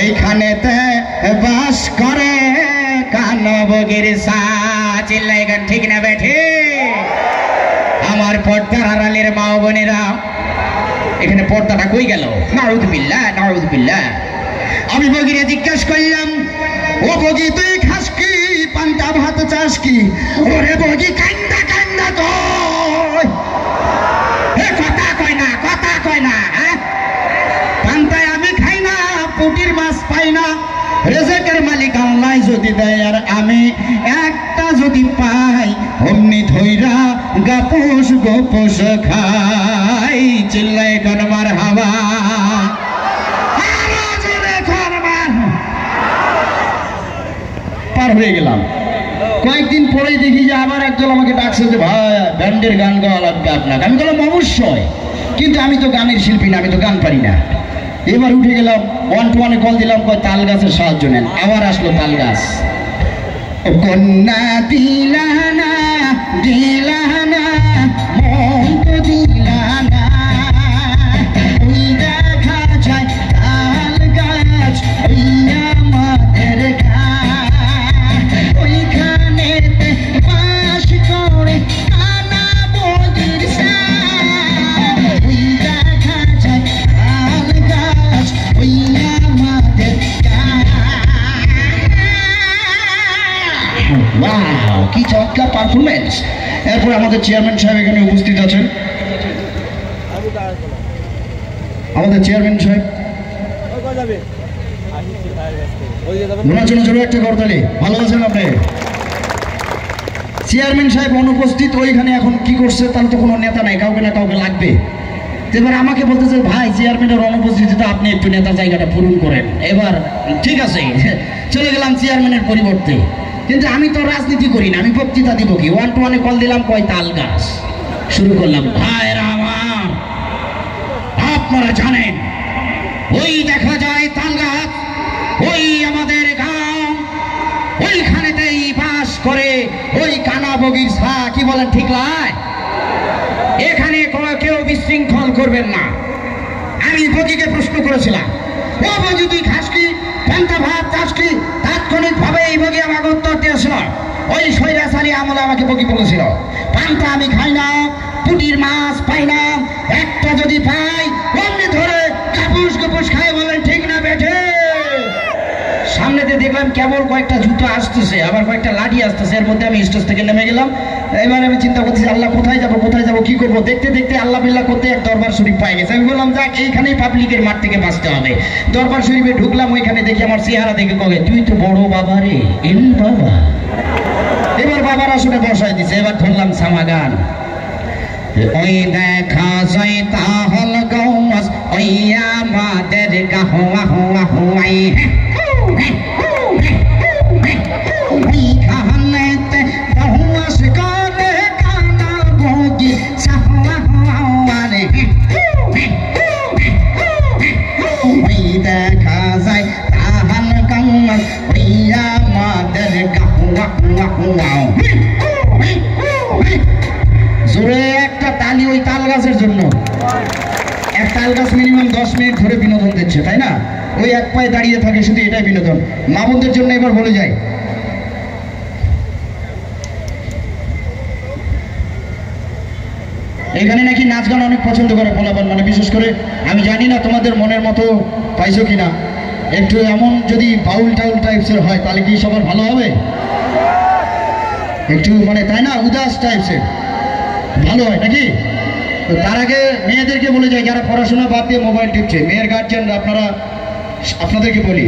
ওইখানেতে বাস করে কানবগির সা। চিল্লাই গান ঠিক না বেঠে? আমার পর্দার আড়ালের মা ও বোনেরা, এখানে পর্দাটা কই গেল? নাউযুবিল্লাহ নাউযুবিল্লাহ। আমি বগিরে জিজ্ঞাসা করলাম, ও বগি তুই খাস কি, পান্তা ভাত চাস কি? ওরে বগি কান্দা কান্দা কই, কথা কয় না, কথা কয় না। পান্তায় আমি খাই না, পুটির মাছ পাই না, রেজেকের মালিক আল্লাহ যদি দেয় আর আমি একটা যদি পাই, অমনি ধইরা গাপোস গোপোস খাই। চিল্লাই কোন মারহাবা, পার হয়ে গেলাম। কয়েকদিন পরেই দেখি যে আবার একজন আমাকে ডাকছে যে ভাই ব্যান্ডের গান গাওয়া লাগবে আপনাকে। আমি বললাম অবশ্যই, কিন্তু আমি তো গানের শিল্পী না, আমি তো গান পারি না। এবার উঠে গেলাম, 1-1 কল দিলাম, কয় তাল গাছের সাহায্য নেন। আবার আসলো তাল গাছ। কন্যা দিলানা দিলানা মন তো দিলানা, ওই দেখা যায় তাল গাছ ওই আমাদের গাছ, ওইখানেতে বাস করে কানা বগির সা। ওই দেখা যায় তাল গাছ ওই আমাদের গাছ। ওয়াও, কি চমৎকার পারফরমেন্স। এরপর আমাদের চেয়ারম্যান সাহেব এখানে উপস্থিত আছেন। আমাদের চেয়ারম্যান সাহেব ওনার জন্য ছোট একটা করতালি। ভালো আছেন আপনি? চেয়ারম্যান সাহেব অনুপস্থিত, ওইখানে এখন কি করছে, তার তো কোনো নেতা নাই, কাউকে না কাউকে লাগবে। এবার আমাকে বলতেছে ভাই চেয়ারম্যানের অনুপস্থিতিতে আপনি একটু নেতা জায়গাটা পূরণ করেন। এবার ঠিক আছে, চলে গেলাম চেয়ারম্যানের পরিবর্তে। কিন্তু আমি তো রাজনীতি করি না, আমি বক্তৃতা দিব কি? 1-1 কল দিলাম, কয় তাল গাছ। শুরু করলাম, ভাইরা আমার আপনারা জানেন ওই দেখা যায় তাল গাছ ওই আমাদের গাঁও, ওইখানেতেই বাস করে ওই কানা বগির সা। কি বলেন ঠিক নয়? এখানে কেউ বিশৃঙ্খল করবেন না। আমি বগিকে প্রশ্ন করেছিলাম, ও বগি তুই খাস কি, পান্তা ভাত চাস কি? তাৎক্ষণিক ভাবে এই বগি আমাকে উত্তর দিয়েছিল। ওই স্বৈরাচারী আমলে আমাকে বগি বলেছিল, পান্তা আমি খাই না, পুটির মাছ পাই না, একটা যদি পাই অমনি ধরে কাপুস কুপুস খাই। বলেন ঠিক না বেঠে? সামনেতে দেখলাম কেবল কয়েকটা জুতো আসতেছে, আবার কয়েকটা লাঠি আসতেছে। এর মধ্যে আমি স্টেজ থেকে নেমে গেলাম। এবার আমি চিন্তা করতেছি, আল্লাহ কোথায় যাবো কোথায় যাবো, কি করবো? দেখতে দেখতে আল্লাহ বিল্লাহ করতে এক দরবার শরীফ পাই গেছে। আমি বললাম যাক, এইখানেই পাবলিকের মাঠ থেকে বাঁচতে হবে। দরবার শরীফে ঢুকলাম, ওইখানে দেখি আমার চেহারা দেখে কবে, তুই তো বড় বাবা রে, এন বাবা। এবার বাবার আসলে বসাই দিছে। এবার ধরলাম সামাগান, ওই দেখা যায় তাহল গৌস ওই আমাদের গাহওয়া হুয়া হুয়াই। ওইখানেতে বাস করে কানা বগি সাহওয়া হুয়া রে। ওই দেখা যায় তাহল গৌস ওই আমাদের গাহওয়া হুয়া হুয়া। জোরে একটা তালি ওই তাল গাছের জন্য। এক তাল গাছ মিনিমাম 10 মিনিট ধরে বিনোদন দিচ্ছে, তাই না? ওই এক পায়ে দাঁড়িয়ে থাকে, শুধু এটাই বিনোদন। মা বোনদের জন্য এবার বলে যাই, এখানে নাকি নাচ গান অনেক পছন্দ করে পোলাপান, মানে বিশেষ করে আমি জানি না তোমাদের মনের মতো পাইছো কিনা। একটু এমন যদি বাউল টাউল টাইপসের হয় তাহলে কি সবার ভালো হবে? একটু মানে তাই না, উদাস টাইপসের ভালো হয় নাকি? তো তার আগে মেয়েদেরকে বলে যায়, যারা পড়াশোনা বাদ দিয়ে মোবাইল টিপছে, মেয়ের গার্জিয়ানরা আপনারা, আপনাদেরকে বলি